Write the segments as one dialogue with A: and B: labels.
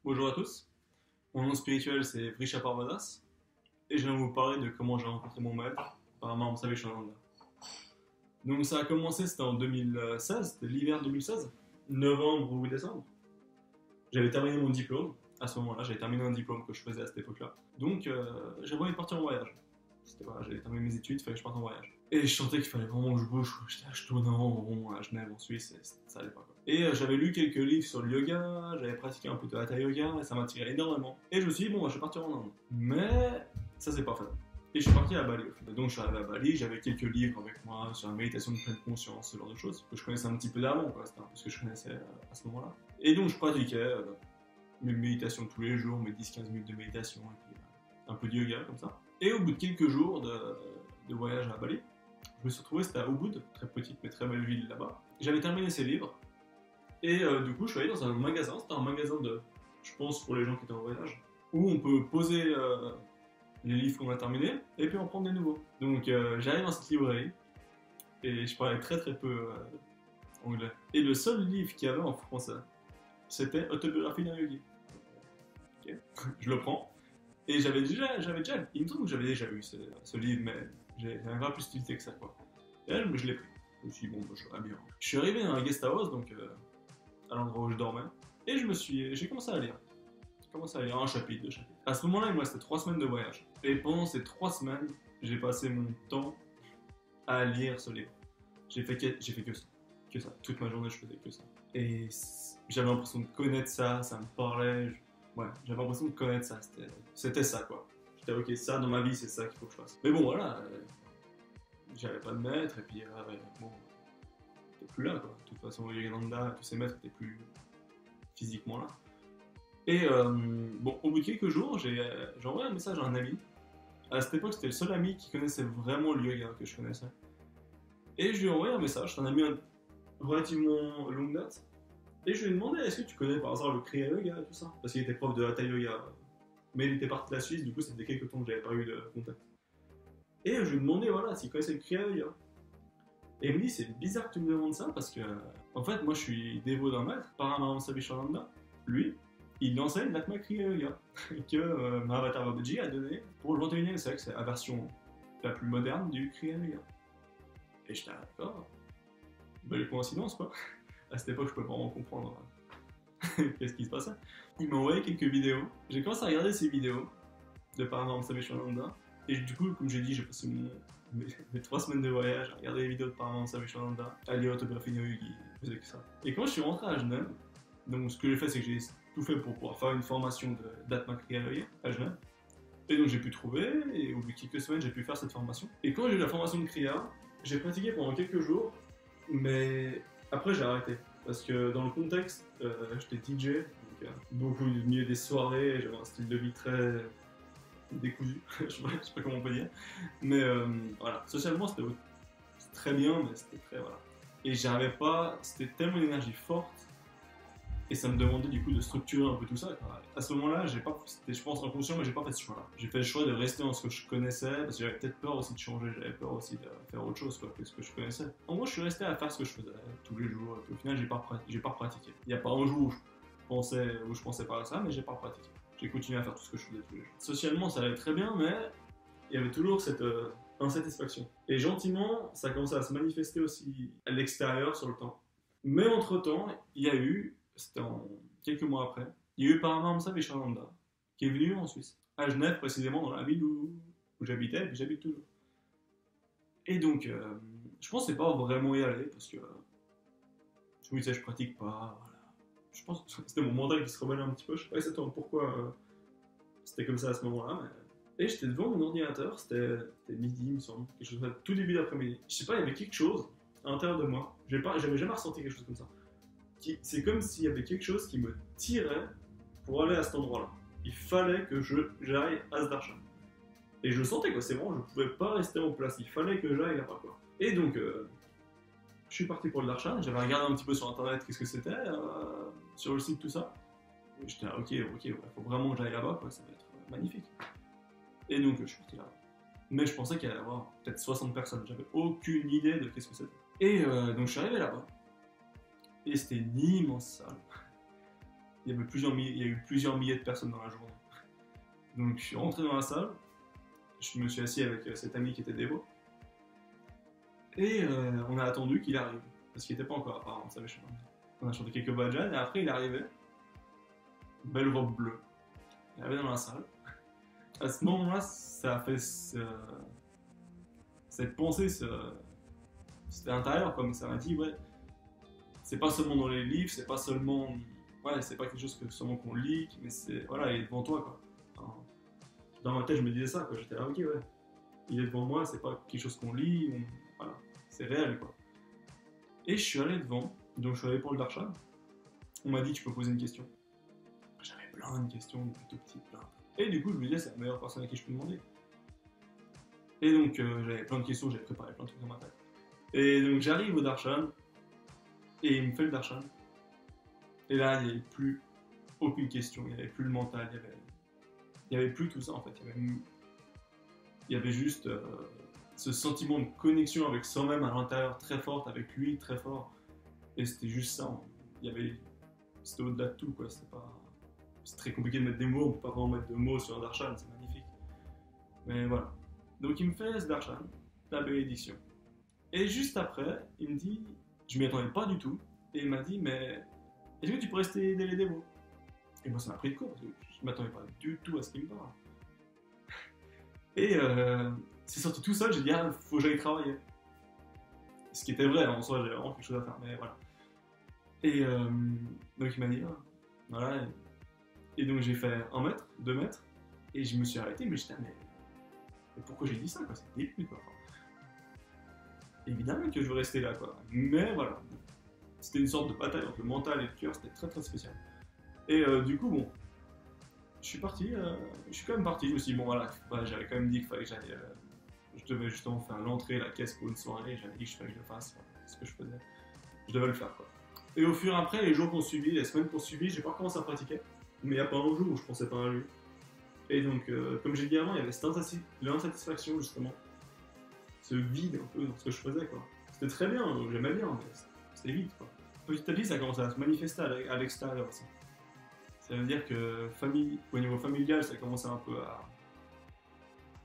A: Bonjour à tous, mon nom spirituel c'est Vrisha Parvadas et je viens vous parler de comment j'ai rencontré mon maître par Maham Savichananda. Donc ça a commencé, c'était en 2016, c'était l'hiver 2016, novembre ou décembre. J'avais terminé mon diplôme à ce moment-là, j'avais terminé un diplôme que je faisais à cette époque-là. Donc j'avais envie de partir en voyage. Voilà, j'avais terminé mes études, il fallait que je parte en voyage. Et je sentais qu'il fallait vraiment que je bouge, je tournais en rond à Genève, en Suisse, et ça allait pas quoi. Et j'avais lu quelques livres sur le yoga, j'avais pratiqué un peu de hatha yoga, et ça m'attirait énormément. Et je me suis dit, bon, bah, je vais partir en Inde. Mais ça c'est pas fait. Et je suis parti à Bali au final. Donc je suis arrivé à Bali, j'avais quelques livres avec moi sur la méditation de pleine conscience, ce genre de choses, que je connaissais un petit peu d'avant, quoi. C'était un peu ce que je connaissais à ce moment-là. Et donc je pratiquais mes méditations tous les jours, mes 10-15 minutes de méditation, et puis un peu de yoga comme ça. Et au bout de quelques jours de voyage à Bali, je me suis retrouvé, c'était à Ubud, très petite mais très belle ville là-bas. J'avais terminé ces livres, et du coup je suis allé dans un magasin, c'était un magasin je pense pour les gens qui étaient en voyage, où on peut poser les livres qu'on a terminés, et puis en prendre des nouveaux. Donc j'arrive dans cette librairie, et je parlais très très peu anglais. Et le seul livre qu'il y avait en français, c'était Autobiographie d'un yogi. Okay. Je le prends. Et j'avais déjà, il me semble que j'avais déjà vu ce livre, mais j'avais pas plus d'utilité que ça, quoi. Et là, je l'ai pris. Je me suis dit, bon, bah, je serais bien. Je suis arrivé dans un guest house, donc à l'endroit où je dormais, et j'ai commencé à lire. J'ai commencé à lire un chapitre, deux chapitres. À ce moment-là, il me restait 3 semaines de voyage. Et pendant ces 3 semaines, j'ai passé mon temps à lire ce livre. J'ai fait que ça. Que ça. Toute ma journée, je faisais que ça. Et j'avais l'impression de connaître ça, ça me parlait. Ouais, j'avais l'impression de connaître ça, c'était ça quoi. J'étais ok, ça dans ma vie, c'est ça qu'il faut que je fasse. Mais bon, voilà, j'avais pas de maître, et puis bon, t'es plus là quoi. De toute façon, Yogananda, tous ces maîtres étaient plus physiquement là. Et bon, au bout de quelques jours, j'ai envoyé un message à un ami. À cette époque, c'était le seul ami qui connaissait vraiment le yoga que je connaissais. Et je lui ai envoyé un message, c'est un ami relativement longue date. Et je lui ai demandé, est-ce que tu connais par hasard le Kriya Yoga et tout ça? Parce qu'il était prof de Hatha Yoga. Mais il était parti de la Suisse, du coup, c'était quelques temps que j'avais pas eu de contact. Et je lui ai demandé, voilà, s'il connaissait le Kriya Yoga. Et il me dit, c'est bizarre que tu me demandes ça, parce que, en fait, moi, je suis dévot d'un maître, Paramahansa Savichananda. Lui, il enseigne l'Atma Kriya Yoga, que Mahavatar Babaji a donné pour le 21e siècle. C'est la version la plus moderne du Kriya Yoga. Et j'étais d'accord. Belle coïncidence, quoi. À cette époque, je pouvais vraiment comprendre qu'est-ce qui se passait. Il m'a envoyé quelques vidéos. J'ai commencé à regarder ces vidéos de Paramahansa Savichananda. Et du coup, comme j'ai dit, j'ai passé mes 3 semaines de voyage à regarder les vidéos de Paramahansa Savichananda, à lire Autobiographie d'un yogi, je faisais que ça. Et quand je suis rentré à Genève, donc ce que j'ai fait, c'est que j'ai tout fait pour pouvoir faire une formation d'Atma Kriya Yoga à Genève. Et donc j'ai pu trouver, et au bout de quelques semaines, j'ai pu faire cette formation. Et quand j'ai eu la formation de Kriya, j'ai pratiqué pendant quelques jours, mais après j'ai arrêté. Parce que dans le contexte, j'étais DJ, donc beaucoup au milieu des soirées, j'avais un style de vie très décousu, je sais pas comment on peut dire. Mais voilà, socialement c'était très bien, mais c'était très voilà. Et j'arrivais pas, c'était tellement une énergie forte, et ça me demandait du coup de structurer un peu tout ça. Quoi. À ce moment-là, c'était je pense inconscient, mais j'ai pas fait ce choix-là. J'ai fait le choix de rester dans ce que je connaissais, parce que j'avais peut-être peur aussi de changer, j'avais peur aussi de faire autre chose quoi, que ce que je connaissais. En gros, je suis resté à faire ce que je faisais tous les jours, et au final, j'ai pas pratiqué. Il n'y a pas un jour où je pensais pas à ça, mais j'ai pas pratiqué. J'ai continué à faire tout ce que je faisais tous les jours. Socialement, ça allait très bien, mais il y avait toujours cette insatisfaction. Et gentiment, ça a commencé à se manifester aussi à l'extérieur sur le temps. Mais entre-temps, il y a eu, c'était quelques mois après, il y a eu Paramahansa Savichananda qui est venu en Suisse, à Genève précisément, dans la ville où j'habitais, et puis j'habite toujours. Et donc, je pensais pas vraiment y aller, parce que je me disais, je pratique pas, voilà. Je pense que c'était mon mental qui se rebellait un petit peu, je sais pas exactement pourquoi c'était comme ça à ce moment-là, mais... Et j'étais devant mon ordinateur, c'était midi, il me semble, quelque chose tout début d'après-midi. Je sais pas, il y avait quelque chose à l'intérieur de moi, j'avais jamais ressenti quelque chose comme ça. C'est comme s'il y avait quelque chose qui me tirait pour aller à cet endroit-là. Il fallait que j'aille à ce darshan. Et je le sentais quoi, c'est vraiment, je pouvais pas rester en place, il fallait que j'aille là-bas quoi. Et donc, je suis parti pour le darshan, j'avais regardé un petit peu sur internet qu'est-ce que c'était, sur le site tout ça. Et j'étais là, ok, ouais, faut vraiment que j'aille là-bas quoi, ça va être magnifique. Et donc, je suis parti là-bas. Mais je pensais qu'il y allait y avoir peut-être 60 personnes, j'avais aucune idée de qu'est-ce que c'était. Et donc, je suis arrivé là-bas. Et c'était une immense salle. il y a eu plusieurs milliers de personnes dans la journée. Donc je suis rentré dans la salle, je me suis assis avec cet ami qui était dévot, et on a attendu qu'il arrive, parce qu'il n'était pas encore apparemment, ça avait changé. On a chanté quelques bhajans, et après il arrivait, belle robe bleue, il arrivait dans la salle. À ce moment-là, ça a fait cette pensée, c'était intérieur, comme ça m'a dit, ouais, c'est pas seulement dans les livres, c'est pas seulement, ouais, c'est pas quelque chose que seulement qu'on lit, mais c'est, voilà, il est devant toi, quoi. Enfin, dans ma tête, je me disais ça, quoi. J'étais là, ok, ouais, il est devant moi, c'est pas quelque chose qu'on lit, voilà, c'est réel, quoi. Et je suis allé devant, donc je suis allé pour le darshan. On m'a dit, tu peux poser une question. J'avais plein de questions, depuis tout petit, plein. Et du coup, je me disais, c'est la meilleure personne à qui je peux demander. Et donc, j'avais plein de questions, j'avais préparé plein de trucs dans ma tête. Et donc, j'arrive au darshan, et il me fait le darshan. Et là, il n'y avait plus aucune question, il n'y avait plus le mental, il n'y avait plus tout ça en fait. Il y avait juste ce sentiment de connexion avec soi-même à l'intérieur très forte, avec lui très fort. Et c'était juste ça. C'était au-delà de tout, quoi. C'est très compliqué de mettre des mots, on ne peut pas vraiment mettre de mots sur un darshan, c'est magnifique. Mais voilà. Donc il me fait ce darshan, la bénédiction. Et juste après, il me dit, je m'y attendais pas du tout, et il m'a dit, mais est-ce que tu peux rester aider les démos? Et moi ça m'a pris de court, parce que je m'attendais pas du tout à ce qu'il me parle. Et c'est sorti tout seul, j'ai dit, ah, faut que j'aille travailler. Ce qui était vrai, en soi, j'avais vraiment quelque chose à faire, mais voilà. Et donc il m'a dit, ah, voilà. Et donc j'ai fait 1 mètre, 2 mètres, et je me suis arrêté, mais j'étais, mais pourquoi j'ai dit ça, quoi? C'est débile, quoi. Évidemment que je veux rester là, quoi. Mais voilà. C'était une sorte de bataille entre le mental et le cœur, c'était très très spécial. Et du coup, bon, je suis quand même parti. Je me suis dit, bon voilà, j'avais quand même dit qu'il fallait que j'aille. Je devais justement faire l'entrée, la caisse pour une soirée, j'avais dit que je fallait que je le fasse, voilà, c'est ce que je faisais. Je devais le faire, quoi. Et au fur et après, les jours qu'on suivi, les semaines qu'on suivi, j'ai pas recommencé à pratiquer. Mais il n'y a pas un jour où je pensais pas à lui. Et donc, comme j'ai dit avant, il y avait cette insatisfaction, justement. Ce vide un peu dans ce que je faisais, quoi. C'était très bien, j'aimais bien, mais c'était vide, quoi. Petit à petit, ça commençait à se manifester à l'extérieur aussi. Ça veut dire que au niveau familial, ça commençait un peu à...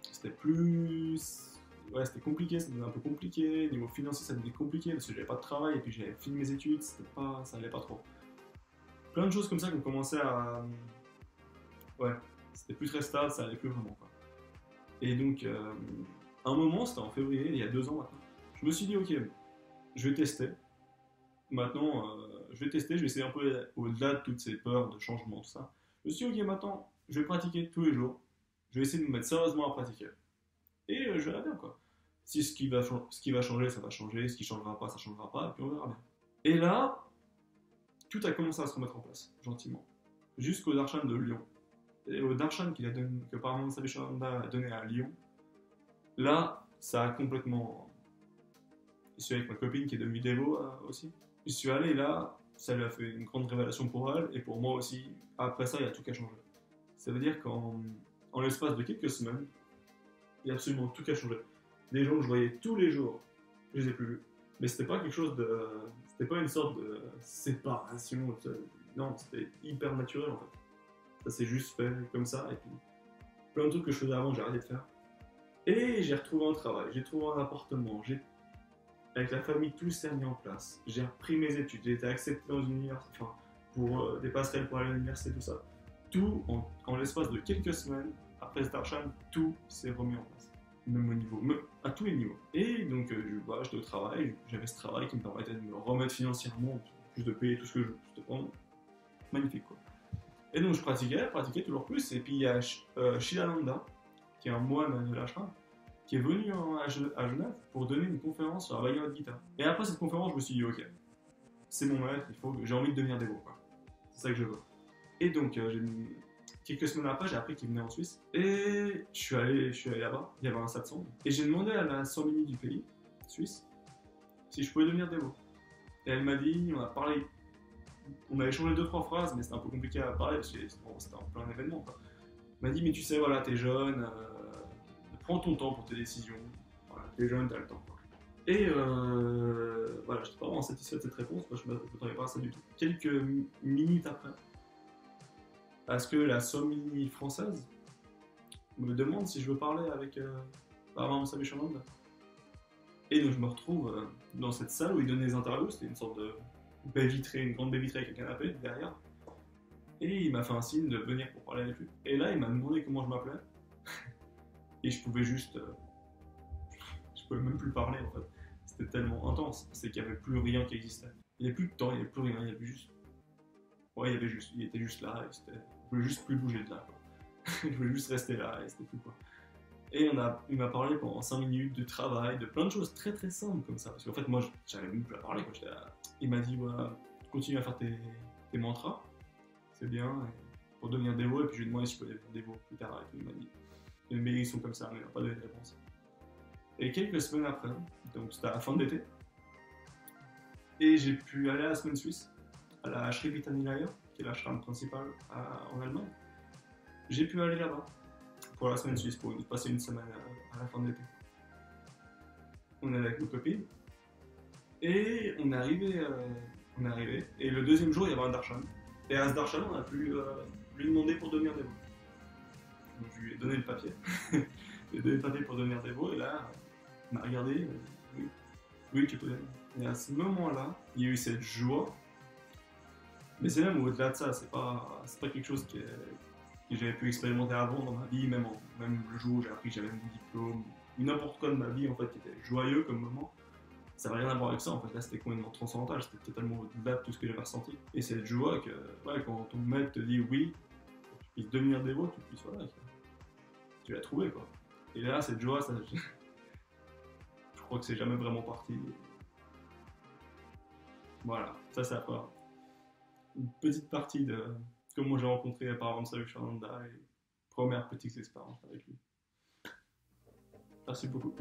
A: C'était plus... Ouais, c'était compliqué, ça devenait un peu compliqué. Au niveau financier, ça devenait compliqué parce que j'avais pas de travail et puis j'avais fini mes études, ça allait pas trop. Plein de choses comme ça qui ont commencé à... Ouais, c'était plus très stable, ça allait plus vraiment, quoi. Et donc, à un moment, c'était en février, il y a 2 ans maintenant, je me suis dit, ok, je vais tester. Maintenant, je vais essayer un peu au-delà de toutes ces peurs de changement, tout ça. Je me suis dit, ok, maintenant, je vais pratiquer tous les jours. Je vais essayer de me mettre sérieusement à pratiquer. Et je verrai bien, quoi. Si ce qui va changer, ça va changer. Ce qui changera pas, ça changera pas. Et puis on verra bien. Et là, tout a commencé à se remettre en place, gentiment. Jusqu'au darshan de Lyon. Et au darshan que Paramahansa Savishwananda a donné à Lyon, là, ça a complètement... Je suis avec ma copine qui est devenue dévot aussi. Je suis allé là, ça lui a fait une grande révélation pour elle et pour moi aussi. Après ça, il y a tout qui a changé. Ça veut dire qu'en l'espace de quelques semaines, il y a absolument tout qui a changé. Les gens que je voyais tous les jours, je les ai plus vus. Mais c'était pas quelque chose de... C'était pas une sorte de séparation. Non, c'était hyper naturel en fait. Ça s'est juste fait comme ça et puis plein de trucs que je faisais avant, j'ai arrêté de faire. Et j'ai retrouvé un travail, j'ai trouvé un appartement, avec la famille, tout s'est mis en place. J'ai repris mes études, j'ai été accepté dans une université, enfin, pour des passerelles pour aller à l'université, tout ça. Tout, en l'espace de quelques semaines, après ce darshan, tout s'est remis en place. Même au niveau, à tous les niveaux. Et donc, j'étais au travail, j'avais ce travail qui me permettait de me remettre financièrement, plus de payer tout ce que je te prends. Magnifique, quoi. Et donc, je pratiquais toujours plus. Et puis, il y a Shilananda, qui est un moine de l'ashram, qui est venu à Genève pour donner une conférence sur la Bhagavad Gita. Et après cette conférence, je me suis dit, ok, c'est mon maître, j'ai envie de devenir dévot, quoi. C'est ça que je veux. Et donc, quelques semaines après, j'ai appris qu'il venait en Suisse. Et je suis allé là-bas, il y avait un satsang. Et j'ai demandé à la Swamini du pays, suisse, si je pouvais devenir dévot. Et elle m'a dit, on a parlé, on a échangé 2-3 phrases, mais c'était un peu compliqué à parler parce que c'était en plein événement, quoi. Elle m'a dit, mais tu sais, voilà, t'es jeune, prends ton temps pour tes décisions. Voilà, t'es jeune, t'as le temps, quoi. Et voilà, j'étais pas vraiment satisfait de cette réponse, moi je m'attendais pas à ça du tout. Quelques minutes après, Parce que la Swami française me demande si je veux parler avec Paramahansa Samishananda. Et donc je me retrouve dans cette salle où il donnait des interviews, c'était une sorte de baie vitrée, une grande baie vitrée avec un canapé derrière. Et il m'a fait un signe de venir pour parler avec lui. Et là, il m'a demandé comment je m'appelais. Et je pouvais juste. Je pouvais même plus parler en fait. C'était tellement intense. C'est qu'il n'y avait plus rien qui existait. Il n'y avait plus de temps, il n'y avait plus rien, il y avait juste. Ouais, il y avait juste. Il était juste là. Et je voulais juste plus bouger de là. Quoi. Je voulais juste rester là et c'était tout quoi. Et il m'a parlé pendant 5 minutes de travail, de plein de choses très très simples comme ça. Parce qu'en fait, moi, j'arrivais même plus à parler. Quoi. Il m'a dit voilà, continue à faire tes mantras, c'est bien, pour devenir dévot. Et puis je lui ai demandé si je pouvais devenir dévot plus tard. Et tout. Il m'a dit mais ils sont comme ça, mais il n'a pas donné de réponse. Et quelques semaines après, donc c'était à la fin de l'été, et j'ai pu aller à la semaine suisse, à la Sri Vitanilaya, qui est l'ashram principal en Allemagne. J'ai pu aller là-bas pour la semaine suisse, pour passer une semaine à la fin de l'été. On est avec nos copines, et on est arrivé, et le deuxième jour, il y avait un darshan. Et à ce darshan, on a pu lui demander pour devenir dévot. Donc je lui ai donné le papier. Je lui ai donné le papier pour devenir dévot, et là, il m'a regardé, oui, oui, tu peux. Et à ce moment-là, il y a eu cette joie. Mais c'est même au-delà de ça, c'est pas quelque chose que j'avais pu expérimenter avant dans ma vie, même le jour où j'ai appris que j'avais mon diplôme, ou n'importe quoi de ma vie en fait qui était joyeux comme moment. Ça n'avait rien à voir avec ça en fait, là c'était complètement transcendantal, c'était totalement au-delà de tout ce que j'avais ressenti. Et cette joie que, ouais, quand ton maître te dit oui, que tu puisses devenir dévot, tu puisses, voilà, tu l'as trouvé quoi. Et là, cette joie, ça, je crois que c'est jamais vraiment parti. Voilà, ça c'est après une petite partie de comment j'ai rencontré Paramahansa Shananda et première petite expérience avec lui. Merci beaucoup.